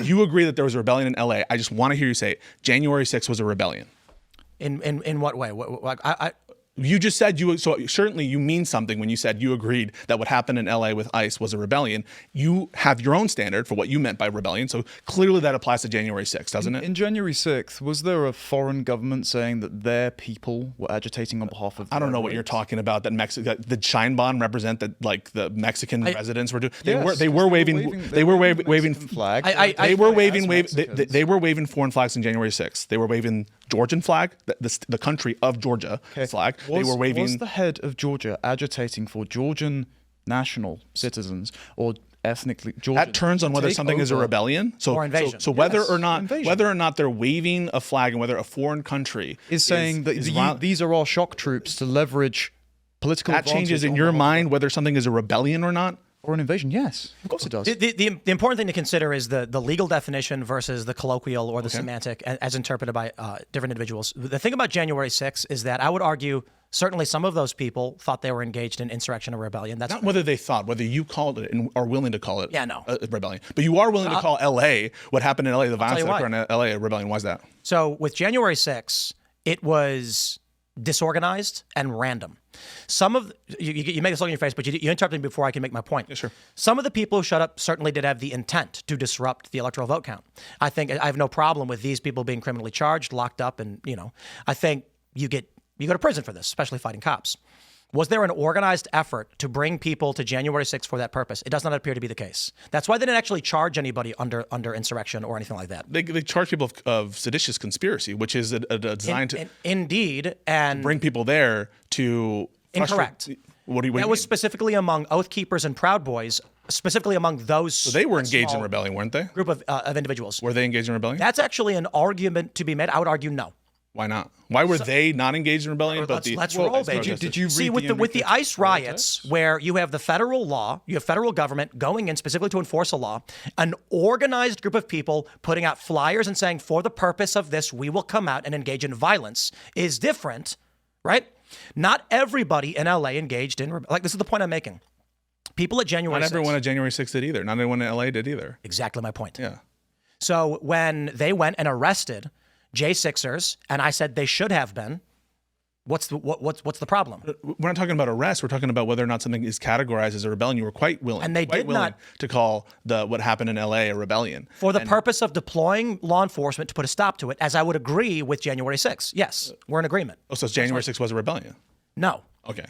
you agree that there was a rebellion in LA. I just want to hear you say January 6th was a rebellion. In what way? You just said so certainly you mean something when you said you agreed that what happened in LA with ICE was a rebellion. You have your own standard for what you meant by rebellion. So clearly that applies to January 6th, doesn't it? In January 6th, was there a foreign government saying that their people were agitating on behalf of? I don't know what you're talking about. That the Scheinbahn represent that like the Mexican residents were doing. They were waving flag. They were waving foreign flags on January 6th. They were waving Georgian flag, the country of Georgia flag. They were waving. Was the head of Georgia agitating for Georgian national citizens or ethnically Georgian? That turns on whether something is a rebellion. Or invasion. So whether or not they're waving a flag and whether a foreign country is saying that these are our shock troops to leverage political that changes in your mind whether something is a rebellion or not. Or an invasion, yes. Of course it does. The important thing to consider is the legal definition versus the colloquial or the semantic as interpreted by different individuals. The thing about January 6th is that I would argue certainly some of those people thought they were engaged in insurrection or rebellion. That's not whether they thought, whether you called it and are willing to call it a rebellion. But you are willing to call LA, what happened in LA, the violence that occurred in LA, a rebellion. Why is that? So with January 6th, it was disorganized and random. Some of you make this look in your face, but you interrupted me before I can make my point. Yeah, sure. Some of the people who shut up certainly did have the intent to disrupt the electoral vote count. I think I have no problem with these people being criminally charged, locked up, and I think you go to prison for this, especially fighting cops. Was there an organized effort to bring people to January 6th for that purpose? It does not appear to be the case. That's why they didn't actually charge anybody under insurrection or anything like that. They charge people of seditious conspiracy, which is a design to indeed bring people there to incorrect. What do you mean? That was specifically among Oath Keepers and Proud Boys, specifically among those. So they were engaged in rebellion, weren't they? Group of individuals. Were they engaged in rebellion? That's actually an argument to be made. I would argue no. Why not? Why were they not engaged in rebellion? Let's roll, baby. Did you see with the ICE riots, where you have the federal law, you have federal government going in specifically to enforce a law, an organized group of people putting out flyers and saying, for the purpose of this, we will come out and engage in violence is different, right? Not everybody in LA engaged in this is the point I'm making. People at January 6th. Not everyone at January 6th did either. Not everyone in LA did either. Exactly my point. Yeah. So when they went and arrested J6ers, and I said they should have been, what's the problem? We're not talking about arrest. We're talking about whether or not something is categorized as a rebellion. You were quite willing, and they did not to call what happened in LA a rebellion for the purpose of deploying law enforcement to put a stop to it. As I would agree with January 6th. Yes, we're in agreement. Oh, so January 6th was a rebellion? No. Okay.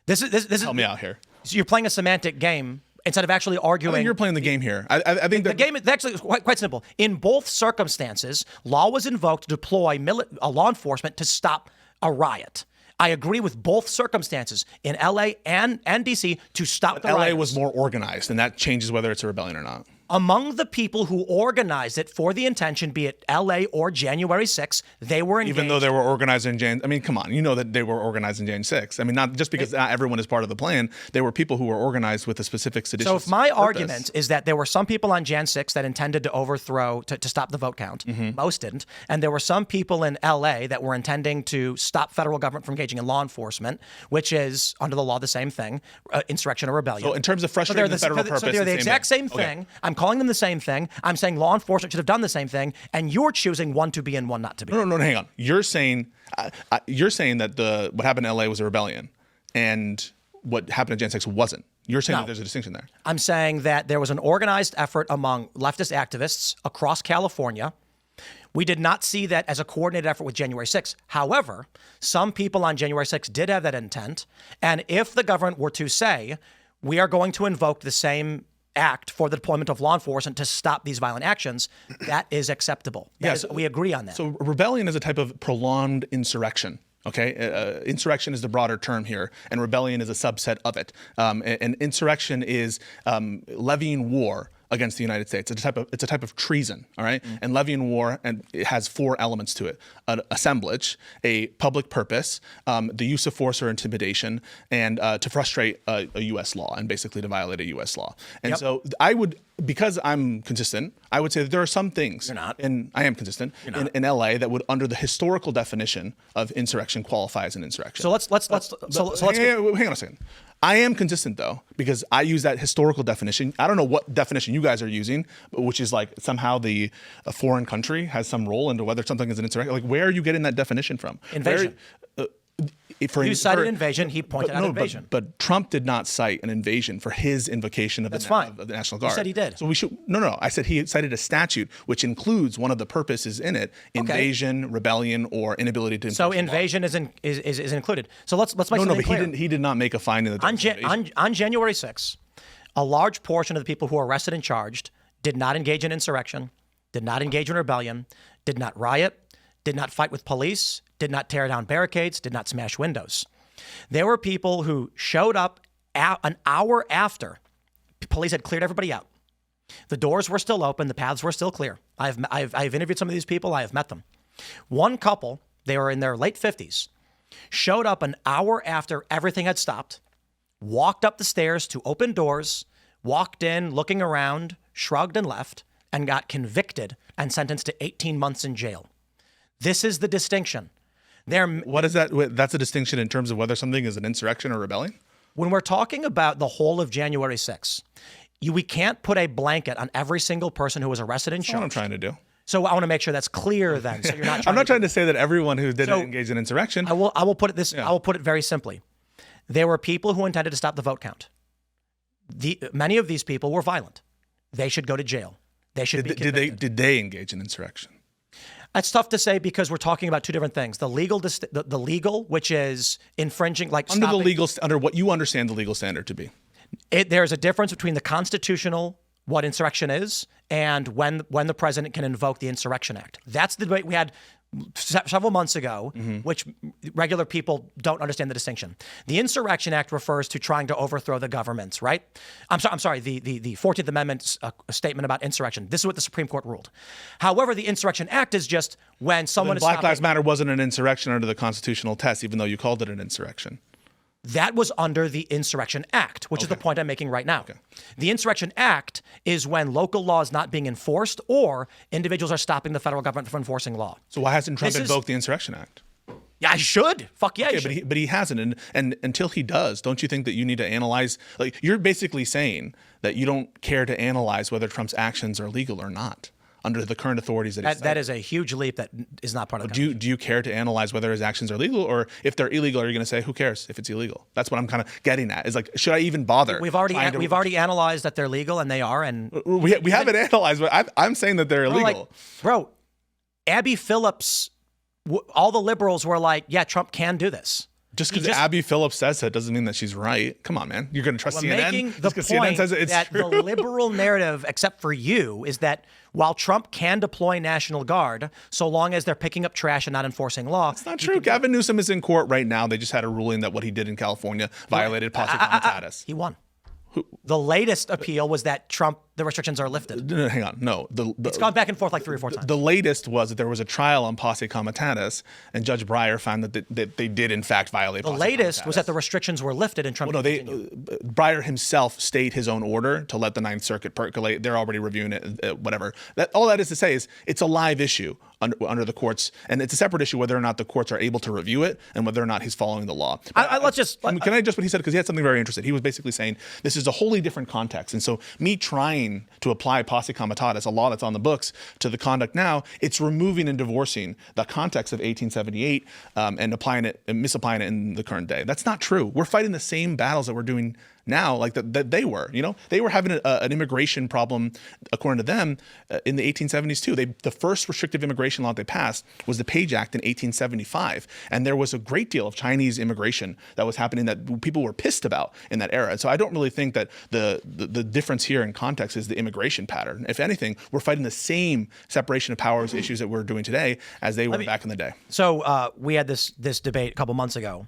This is help me out here. So you're playing a semantic game instead of actually arguing. I think you're playing the game here. I think the game is actually quite simple. In both circumstances, law was invoked to deploy law enforcement to stop a riot. I agree with both circumstances in LA and DC to stop the riots. LA was more organized, and that changes whether it's a rebellion or not. Among the people who organized it for the intention, be it LA or January 6th, they were engaged. Even though they were organized in Jan, I mean, come on, you know that they were organized in Jan 6th. I mean, not just because not everyone is part of the plan. They were people who were organized with a specific seditious So if my purpose. argument is that there were some people on Jan 6th that intended to overthrow, to stop the vote count, most didn't, and there were some people in LA that were intending to stop federal government from engaging in law enforcement, which is, under the law, the same thing, insurrection or rebellion. So in terms of frustrating the federal purpose, so they're the exact same thing. Okay. I'm calling them the same thing. I'm saying law enforcement should have done the same thing, and you're choosing one to be and one not to be. No, hang on. You're saying that what happened in LA was a rebellion, and what happened in Jan 6 wasn't. You're saying that there's a distinction there. I'm saying that there was an organized effort among leftist activists across California. We did not see that as a coordinated effort with January 6th. However, some people on January 6th did have that intent, and if the government were to say, we are going to invoke the same act for the deployment of law enforcement to stop these violent actions, that is acceptable. Yes, we agree on that. So rebellion is a type of prolonged insurrection. Okay, insurrection is the broader term here, and rebellion is a subset of it. And insurrection is levying war against the United States. It's a type of treason, all right? And levying war, and it has four elements to it: an assemblage, a public purpose, the use of force or intimidation, and to frustrate a U.S. law and basically to violate a U.S. law. And so I would because I'm consistent, I would say that there are some things. You're not. And I am consistent in LA that would, under the historical definition of insurrection, qualify as an insurrection. So let's hang on a second. I am consistent though, because I use that historical definition. I don't know what definition you guys are using, which is like somehow a foreign country has some role into whether something is an insurrection. Like, where are you getting that definition from? Invasion. You cited invasion. He pointed out invasion. But Trump did not cite an invasion for his invocation of the National Guard. You said he did. So we should no. I said he cited a statute which includes one of the purposes in it: invasion, rebellion, or inability to. So invasion is included. So let's make something clear. He did not make a finding that on January 6th, a large portion of the people who were arrested and charged did not engage in insurrection, did not engage in rebellion, did not riot, did not fight with police, did not tear down barricades, did not smash windows. There were people who showed up an hour after police had cleared everybody out. The doors were still open. The paths were still clear. I've interviewed some of these people. I have met them. One couple, they were in their late 50s, showed up an hour after everything had stopped, walked up the stairs to open doors, walked in, looking around, shrugged and left, and got convicted and sentenced to 18 months in jail. This is the distinction. What is that? That's a distinction in terms of whether something is an insurrection or rebellion? When we're talking about the whole of January 6th, we can't put a blanket on every single person who was arrested and charged. That's what I'm trying to do. So I want to make sure that's clear then. So you're not I'm not trying to say that everyone who didn't engage in insurrection. I will put it I will put it very simply. There were people who intended to stop the vote count. Many of these people were violent. They should go to jail. They should be convicted. Did they engage in insurrection? It's tough to say because we're talking about two different things. The legal, which is infringing, like under what you understand the legal standard to be. There's a difference between the constitutional, what insurrection is, and when the president can invoke the Insurrection Act. That's the debate we had several months ago, which regular people don't understand the distinction. The Insurrection Act refers to trying to overthrow the governments, right? I'm sorry, the 14th Amendment statement about insurrection. This is what the Supreme Court ruled. However, the Insurrection Act is just when someone is Black Lives Matter wasn't an insurrection under the constitutional test, even though you called it an insurrection. That was under the Insurrection Act, which is the point I'm making right now. Okay. The Insurrection Act is when local law is not being enforced or individuals are stopping the federal government from enforcing law. So why hasn't Trump invoked the Insurrection Act? Yeah, I should. Fuck yeah, okay, but he hasn't. And until he does, don't you think that you need to analyze? Like, you're basically saying that you don't care to analyze whether Trump's actions are legal or not under the current authorities that is a huge leap that is not part of the do you care to analyze whether his actions are legal, or if they're illegal, are you going to say who cares if it's illegal? That's what I'm kind of getting at. Is like, should I even bother? We've already analyzed that they're legal, and they are, and we haven't analyzed, but I'm saying that they're illegal. Bro, Abby Phillips, all the liberals were like, yeah, Trump can do this. Just because Abby Phillips says that doesn't mean that she's right. Come on, man. You're going to trust CNN? Making the point CNN says that the liberal narrative, except for you, is that while Trump can deploy National Guard, so long as they're picking up trash and not enforcing law. It's not true. Gavin Newsom is in court right now. They just had a ruling that what he did in California violated posse comitatus. He won. The latest appeal was that the restrictions are lifted. Hang on. No. It's gone back and forth like 3 or 4 times. The latest was that there was a trial on posse comitatus, and Judge Breyer found that they did, in fact, violate posse comitatus. The latest was that the restrictions were lifted and Trump continued. Breyer himself stayed his own order to let the Ninth Circuit percolate. They're already reviewing it, whatever. All that is to say is it's a live issue under the courts, and it's a separate issue whether or not the courts are able to review it and whether or not he's following the law. Can I just what he said, because he had something very interesting. He was basically saying this is a wholly different context, and so me trying to apply posse comitatus, a law that's on the books, to the conduct now, it's removing and divorcing the context of 1878 and applying it and misapplying it in the current day. That's not true. We're fighting the same battles that we're doing now, like that they were. They were having an immigration problem, according to them, in the 1870s too. The first restrictive immigration law they passed was the Page Act in 1875, and there was a great deal of Chinese immigration that was happening that people were pissed about in that era. And so I don't really think that the difference here in context is the immigration pattern. If anything, we're fighting the same separation of powers issues that we're doing today as they were back in the day. So we had this debate a couple months ago.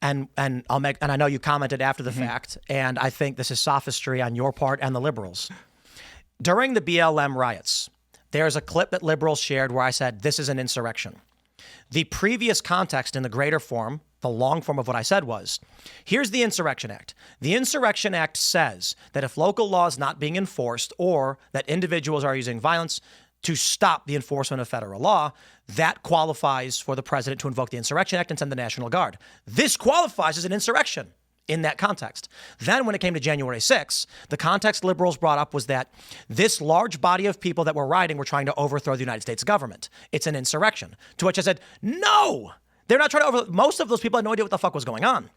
And I know you commented after the fact, and I think this is sophistry on your part and the liberals. During the BLM riots, there's a clip that liberals shared where I said, this is an insurrection. The previous context in the greater form, the long form of what I said was, here's the Insurrection Act. The Insurrection Act says that if local law is not being enforced or that individuals are using violence to stop the enforcement of federal law, that qualifies for the president to invoke the Insurrection Act and send the National Guard. This qualifies as an insurrection in that context. Then when it came to January 6th, the context liberals brought up was that this large body of people that were rioting were trying to overthrow the United States government. It's an insurrection. To which I said, no, they're not trying to overthrow. Most of those people had no idea what the fuck was going on.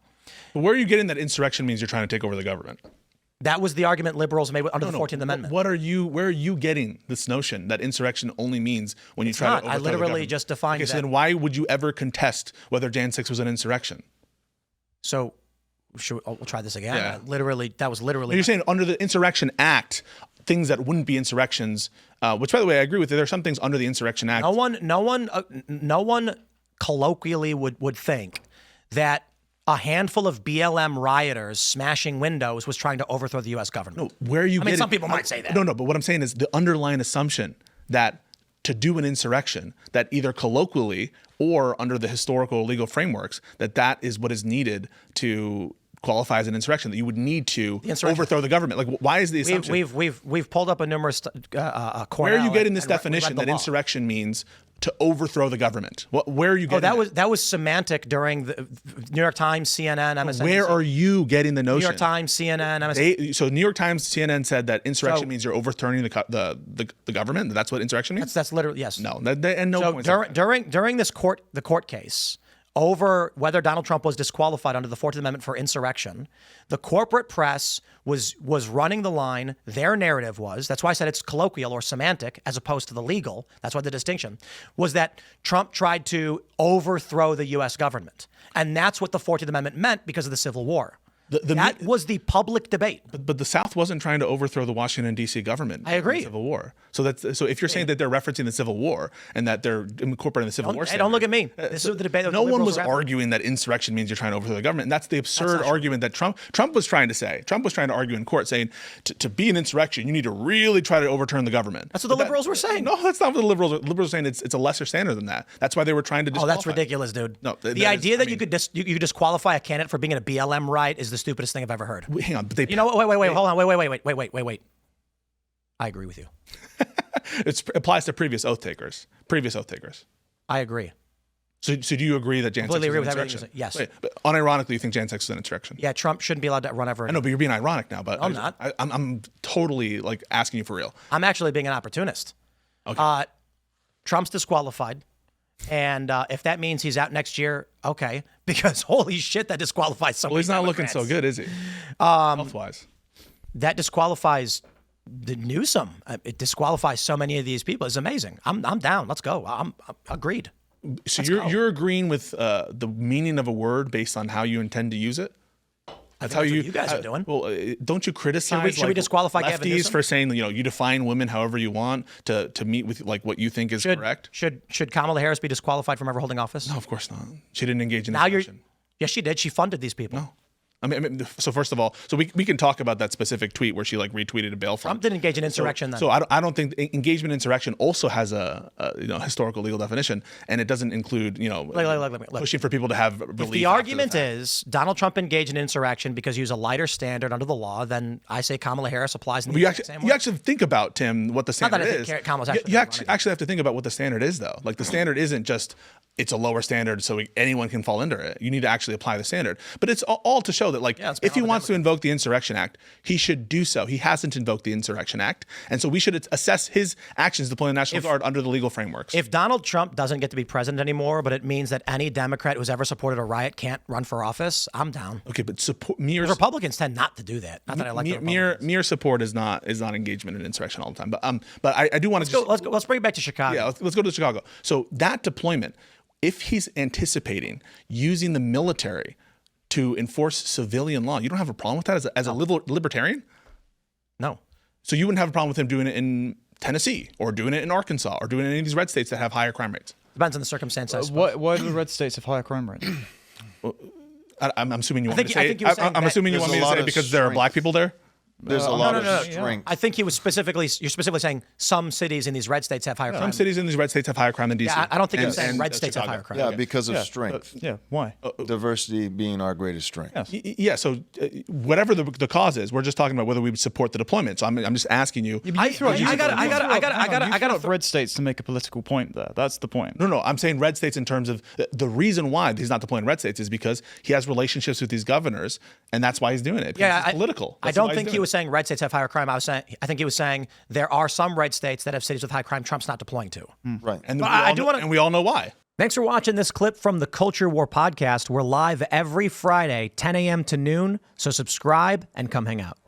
But where are you getting that insurrection means you're trying to take over the government? That was the argument liberals made under the 14th Amendment. Where are you getting this notion that insurrection only means when you try to overthrow I the literally government? just defined Okay, so that. then why would you ever contest whether Jan 6 was an insurrection? So we'll try this again. Yeah. That was literally. You're saying under the Insurrection Act, things that wouldn't be insurrections, which, by the way, I agree with you. There are some things under the Insurrection Act. No one colloquially would think that a handful of BLM rioters smashing windows was trying to overthrow the U.S. government. No, where are you getting? Some people might say that. No, but what I'm saying is the underlying assumption that to do an insurrection, that either colloquially or under the historical legal frameworks, that is what is needed to qualify as an insurrection, that you would need to overthrow the government. Like, why is the assumption? We've pulled up a numerous Cornell. Where are you getting this and read definition the that law. insurrection means to overthrow the government? Where are you getting that was semantic during the New York Times, CNN, MSNBC. Where are you getting the notion? New York Times, CNN, MSNBC. So New York Times, CNN said that insurrection means you're overturning the government. That's what insurrection means. That's literally yes. No, and no. So during this the court case over whether Donald Trump was disqualified under the 14th Amendment for insurrection, the corporate press was running the line. Their narrative was, that's why I said it's colloquial or semantic as opposed to the legal. That's why the distinction was that Trump tried to overthrow the U.S. government. And that's what the 14th Amendment meant because of the Civil War. That was the public debate. But the South wasn't trying to overthrow the Washington, D.C. government. I agree. In the Civil War. So if you're saying that they're referencing the Civil War and that they're incorporating the Civil War Hey, don't look at me. This is the debate. No one was arguing that insurrection means you're trying to overthrow the government. And that's the absurd argument that Trump was trying to say. Trump was trying to argue in court saying to be an insurrection, you need to really try to overturn the government. That's what the liberals were saying. No, that's not what the liberals were. Liberals were saying it's a lesser standard than that. That's why they were trying to disqualify. Oh, that's ridiculous, dude. No, the idea that you could disqualify a candidate for being in a BLM riot is the stupidest thing I've ever heard. Hang on, but they. You know what? Wait, hold on. Wait. I agree with you. It applies to previous oath takers. I agree. So do you agree that Jan 6 was an insurrection? Yes. Wait, but unironically, you think Jan 6 is an insurrection? Yeah, Trump shouldn't be allowed to run ever. I know, but you're being ironic now. But I'm not. I'm totally like asking you for real. I'm actually being an opportunist. Okay. Trump's disqualified. And if that means he's out next year, okay. Because holy shit, that disqualifies so many Well, he's not looking Democrats. so good, is he? Health-wise. That disqualifies the Newsom. It disqualifies so many of these people. It's amazing. I'm down. Let's go. I'm agreed. So you're agreeing with the meaning of a word based on how you intend to use it? That's how you guys are doing. Well, don't you criticize Should we disqualify Gavin lefties Newsom? for saying you define women however you want to meet with like what you think is correct? Should Kamala Harris be disqualified from ever holding office? No, of course not. She didn't engage in Now insurrection. Yes, she did. She funded these people. No. I mean, so first of all, we can talk about that specific tweet where she like retweeted a bail fund. Trump didn't engage in insurrection then. So I don't think engagement in insurrection also has a historical legal definition, and it doesn't include Look. pushing for people to have relief. If the argument is Donald Trump engaged in insurrection because he used a lighter standard under the law, then I say Kamala Harris applies in the exact same way. You actually think about, Tim, what the standard Not that I is. think Kamala's actually You actually have to think about what the standard is, though. Like the standard isn't just it's a lower standard so anyone can fall under it. You need to actually apply the standard. But it's all to show that if he wants to invoke the Insurrection Act, he should do so. He hasn't invoked the Insurrection Act. And so we should assess his actions deploying the National Guard under the legal frameworks. If Donald Trump doesn't get to be president anymore, but it means that any Democrat who's ever supported a riot can't run for office, I'm down. Okay, but Republicans tend not to do that. Not that I like the Republicans. Mere support is not engagement in insurrection all the time. But I do want to let's bring it back to Chicago. Yeah, let's go to Chicago. So that deployment, if he's anticipating using the military to enforce civilian law, you don't have a problem with that as a libertarian? No. So you wouldn't have a problem with him doing it in Tennessee or doing it in Arkansas or doing it in any of these red states that have higher crime rates? Depends on the circumstance, I suppose. Why do the red states have higher crime rates? I'm assuming you want me to say it. I'm assuming you want me to say it because there are black people there? There's a I'm lot not- of no, no, strength. I think you're specifically saying some cities in these red states have higher crime. Some cities in these red states have higher crime than DC. Yeah, I don't think he was saying And red states have Chicago. higher crime. Yeah, because of Yeah, strength. yeah, why? Diversity being our greatest strength. Yes. Yeah, so whatever the cause is, we're just talking about whether we would support the deployment. So I'm just asking you. I got red states to make a political point there. That's the point. No, I'm saying red states in terms of the reason why he's not deploying red states is because he has relationships with these governors, and that's why he's doing it. Yeah, it's political. I don't think he was saying red states have higher crime. I think he was saying there are some red states that have cities with high crime Trump's not deploying to. Right. And But we all know why. Thanks for watching this clip from the Culture War podcast. We're live every Friday, 10 a.m. to noon, so subscribe and come hang out.